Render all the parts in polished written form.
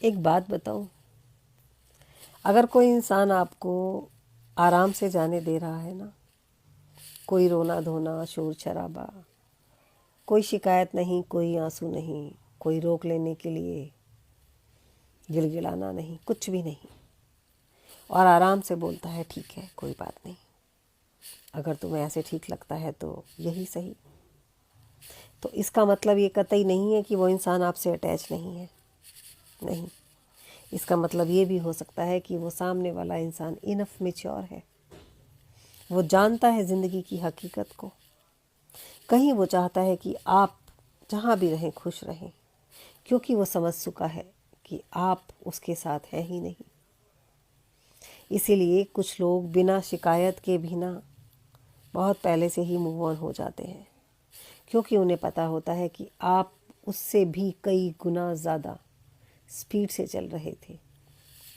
एक बात बताऊं, अगर कोई इंसान आपको आराम से जाने दे रहा है ना, कोई रोना धोना शोर शराबा, कोई शिकायत नहीं, कोई आंसू नहीं, कोई रोक लेने के लिए गिड़गिड़ाना नहीं, कुछ भी नहीं, और आराम से बोलता है ठीक है कोई बात नहीं, अगर तुम्हें ऐसे ठीक लगता है तो यही सही, तो इसका मतलब ये कतई नहीं है कि वो इंसान आपसे अटैच नहीं है। नहीं, इसका मतलब ये भी हो सकता है कि वो सामने वाला इंसान इनफ मैच्योर है, वो जानता है ज़िंदगी की हकीकत को। कहीं वो चाहता है कि आप जहाँ भी रहें खुश रहें, क्योंकि वो समझ चुका है कि आप उसके साथ हैं ही नहीं। इसीलिए कुछ लोग बिना शिकायत के भी ना बहुत पहले से ही मूव ऑन हो जाते हैं, क्योंकि उन्हें पता होता है कि आप उससे भी कई गुना ज़्यादा स्पीड से चल रहे थे,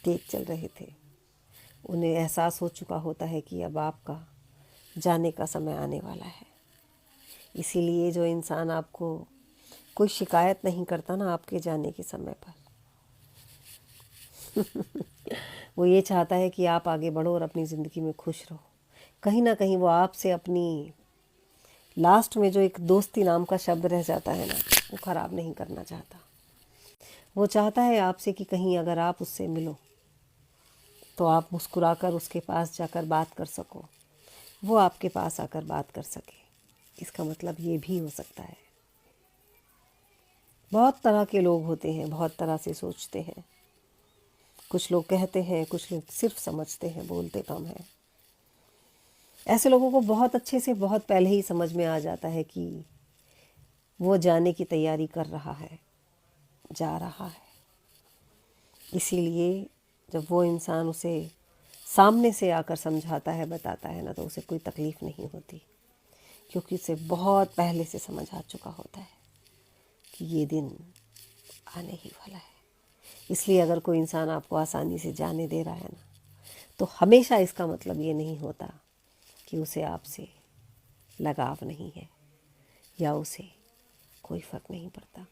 तेज चल रहे थे। उन्हें एहसास हो चुका होता है कि अब आपका जाने का समय आने वाला है। इसीलिए जो इंसान आपको कोई शिकायत नहीं करता ना आपके जाने के समय पर, वो ये चाहता है कि आप आगे बढ़ो और अपनी ज़िंदगी में खुश रहो। कहीं ना कहीं वो आपसे अपनी लास्ट में जो एक दोस्ती नाम का शब्द रह जाता है ना, वो ख़राब नहीं करना चाहता। वो चाहता है आपसे कि कहीं अगर आप उससे मिलो तो आप मुस्कुराकर उसके पास जाकर बात कर सको, वो आपके पास आकर बात कर सके। इसका मतलब ये भी हो सकता है। बहुत तरह के लोग होते हैं, बहुत तरह से सोचते हैं। कुछ लोग कहते हैं, कुछ लोग सिर्फ समझते हैं, बोलते कम हैं। ऐसे लोगों को बहुत अच्छे से बहुत पहले ही समझ में आ जाता है कि वो जाने की तैयारी कर रहा है, जा रहा है। इसीलिए जब वो इंसान उसे सामने से आकर समझाता है, बताता है ना, तो उसे कोई तकलीफ़ नहीं होती, क्योंकि उसे बहुत पहले से समझ आ चुका होता है कि ये दिन आने ही वाला है। इसलिए अगर कोई इंसान आपको आसानी से जाने दे रहा है ना, तो हमेशा इसका मतलब ये नहीं होता कि उसे आपसे लगाव नहीं है या उसे कोई फ़र्क नहीं पड़ता।